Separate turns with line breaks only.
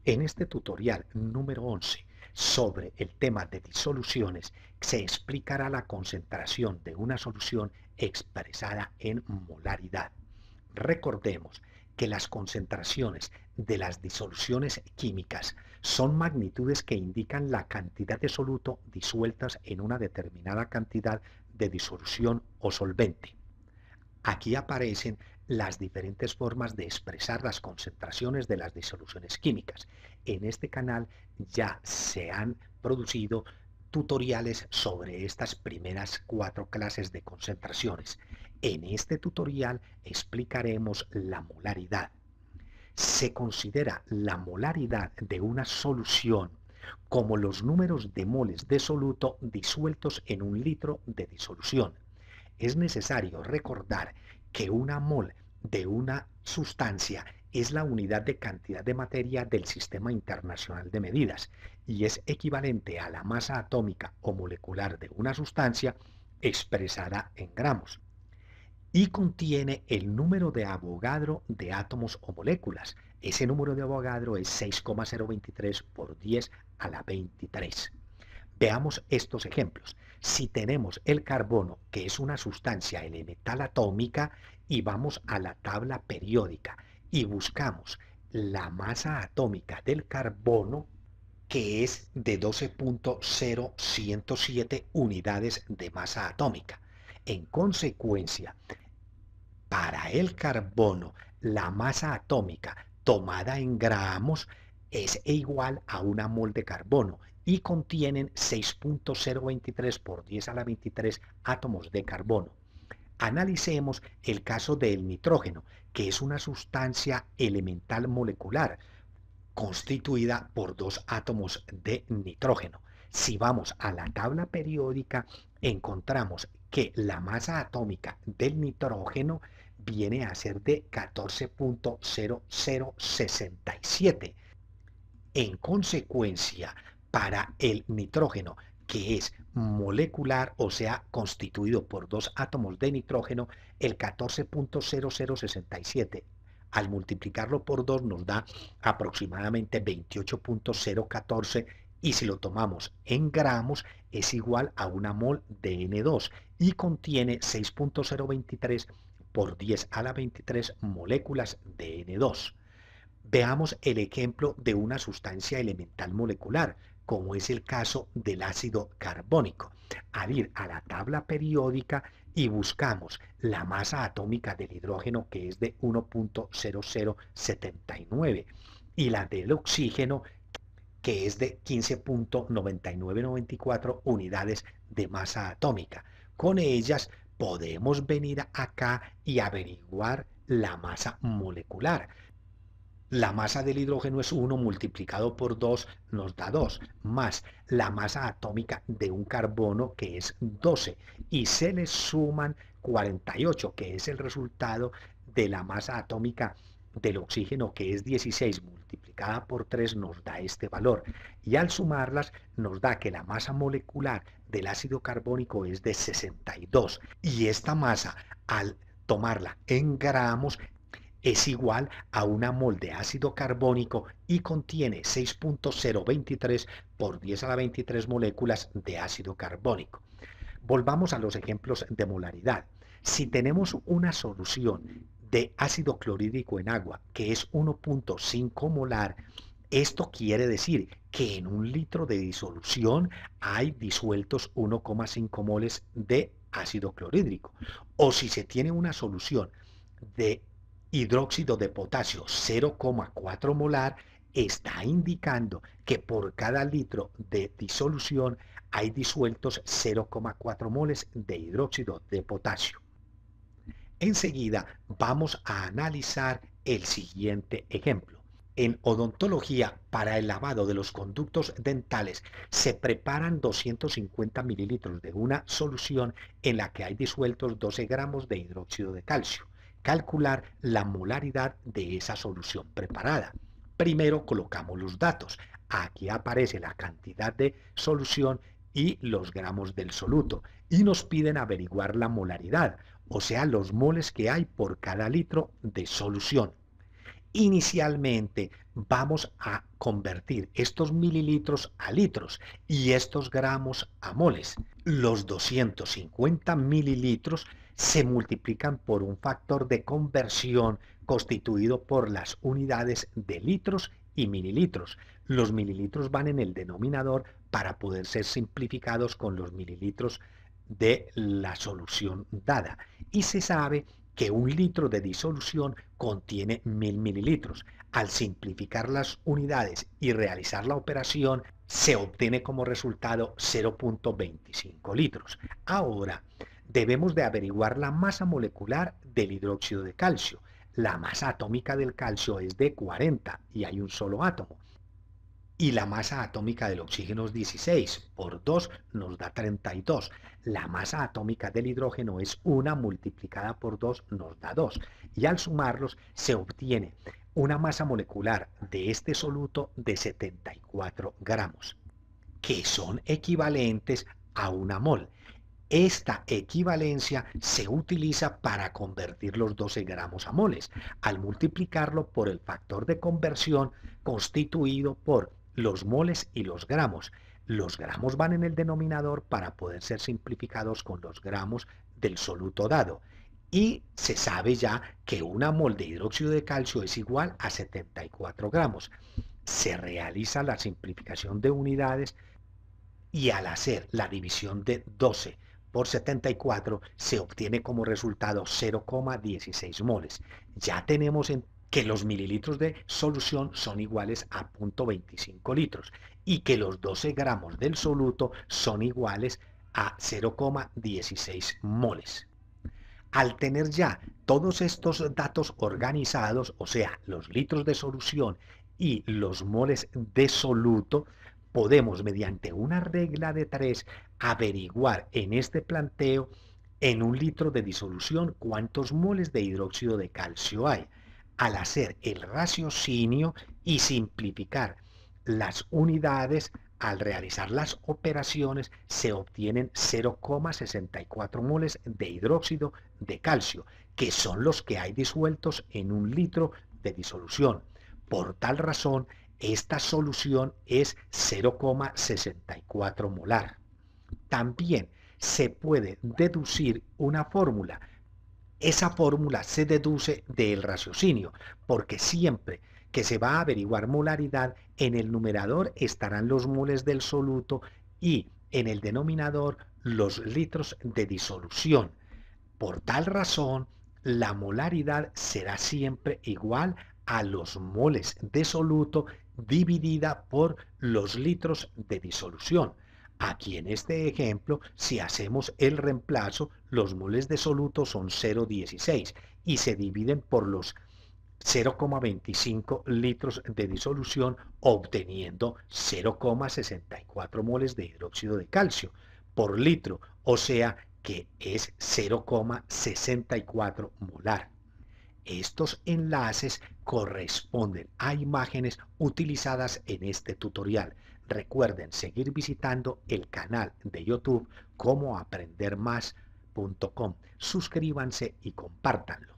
En este tutorial número 11 sobre el tema de disoluciones se explicará la concentración de una solución expresada en molaridad. Recordemos que las concentraciones de las disoluciones químicas son magnitudes que indican la cantidad de soluto disueltas en una determinada cantidad de disolución o solvente. Aquí aparecen las diferentes formas de expresar las concentraciones de las disoluciones químicas. En este canal ya se han producido tutoriales sobre estas primeras 4 clases de concentraciones. En este tutorial explicaremos la molaridad. Se considera la molaridad de una solución como los números de moles de soluto disueltos en un litro de disolución. Es necesario recordar que una mol de una sustancia es la unidad de cantidad de materia del Sistema Internacional de Medidas y es equivalente a la masa atómica o molecular de una sustancia expresada en gramos y contiene el número de Avogadro de átomos o moléculas. Ese número de Avogadro es 6,023 por 10 a la 23. Veamos estos ejemplos. Si tenemos el carbono, que es una sustancia elemental atómica, y vamos a la tabla periódica y buscamos la masa atómica del carbono, que es de 12,0107 unidades de masa atómica. En consecuencia, para el carbono, la masa atómica tomada en gramos es igual a una mol de carbono y contienen 6,023 por 10 a la 23 átomos de carbono. Analicemos el caso del nitrógeno, que es una sustancia elemental molecular constituida por 2 átomos de nitrógeno. Si vamos a la tabla periódica, encontramos que la masa atómica del nitrógeno viene a ser de 14,0067. En consecuencia, para el nitrógeno, que es molecular, o sea, constituido por 2 átomos de nitrógeno, el 14,0067 al multiplicarlo por 2 nos da aproximadamente 28,014 y si lo tomamos en gramos es igual a una mol de N2 y contiene 6,023 por 10 a la 23 moléculas de N2. Veamos el ejemplo de una sustancia elemental molecular, como es el caso del ácido carbónico. Al ir a la tabla periódica y buscamos la masa atómica del hidrógeno, que es de 1,0079, y la del oxígeno, que es de 15,9994 unidades de masa atómica. Con ellas podemos venir acá y averiguar la masa molecular. La masa del hidrógeno es 1 multiplicado por 2 nos da 2, más la masa atómica de un carbono que es 12 y se le suman 48, que es el resultado de la masa atómica del oxígeno, que es 16 multiplicada por 3 nos da este valor y al sumarlas nos da que la masa molecular del ácido carbónico es de 62 y esta masa al tomarla en gramos es igual a una mol de ácido carbónico y contiene 6,023 por 10 a la 23 moléculas de ácido carbónico. Volvamos a los ejemplos de molaridad. Si tenemos una solución de ácido clorhídrico en agua que es 1,5 molar, esto quiere decir que en un litro de disolución hay disueltos 1,5 moles de ácido clorhídrico. O si se tiene una solución de hidróxido de potasio 0,4 molar, está indicando que por cada litro de disolución hay disueltos 0,4 moles de hidróxido de potasio. Enseguida vamos a analizar el siguiente ejemplo. En odontología, para el lavado de los conductos dentales, se preparan 250 mililitros de una solución en la que hay disueltos 12 gramos de hidróxido de calcio. Calcular la molaridad de esa solución preparada. Primero colocamos los datos. Aquí aparece la cantidad de solución y los gramos del soluto. Y nos piden averiguar la molaridad, o sea, los moles que hay por cada litro de solución. Inicialmente vamos a convertir estos mililitros a litros y estos gramos a moles. Los 250 mililitros se multiplican por un factor de conversión constituido por las unidades de litros y mililitros. Los mililitros van en el denominador para poder ser simplificados con los mililitros de la solución dada. Y se sabe que un litro de disolución contiene 1000 mililitros. Al simplificar las unidades y realizar la operación, se obtiene como resultado 0.25 litros. Ahora, debemos de averiguar la masa molecular del hidróxido de calcio. La masa atómica del calcio es de 40 y hay un solo átomo. Y la masa atómica del oxígeno es 16, por 2 nos da 32. La masa atómica del hidrógeno es 1 multiplicada por 2 nos da 2. Y al sumarlos se obtiene una masa molecular de este soluto de 74 gramos, que son equivalentes a una mol. Esta equivalencia se utiliza para convertir los 12 gramos a moles, al multiplicarlo por el factor de conversión constituido por los moles y los gramos. Los gramos van en el denominador para poder ser simplificados con los gramos del soluto dado. Y se sabe ya que una mol de hidróxido de calcio es igual a 74 gramos. Se realiza la simplificación de unidades y al hacer la división de 12 por 74 se obtiene como resultado 0,16 moles. Ya tenemos que los mililitros de solución son iguales a 0.25 litros y que los 12 gramos del soluto son iguales a 0,16 moles. Al tener ya todos estos datos organizados, o sea, los litros de solución y los moles de soluto, podemos mediante una regla de 3 averiguar en este planteo en un litro de disolución cuántos moles de hidróxido de calcio hay. Al hacer el raciocinio y simplificar las unidades, al realizar las operaciones se obtienen 0,64 moles de hidróxido de calcio, que son los que hay disueltos en un litro de disolución. Por tal razón, esta solución es 0,64 molar. También se puede deducir una fórmula. Esa fórmula se deduce del raciocinio, porque siempre que se va a averiguar molaridad, en el numerador estarán los moles del soluto y en el denominador los litros de disolución. Por tal razón, la molaridad será siempre igual a los moles de soluto dividida por los litros de disolución. Aquí en este ejemplo, si hacemos el reemplazo, los moles de soluto son 0,16 y se dividen por los 0,25 litros de disolución, obteniendo 0,64 moles de hidróxido de calcio por litro, o sea que es 0,64 molar. Estos enlaces corresponden a imágenes utilizadas en este tutorial. Recuerden seguir visitando el canal de YouTube como aprendermas.com. Suscríbanse y compártanlo.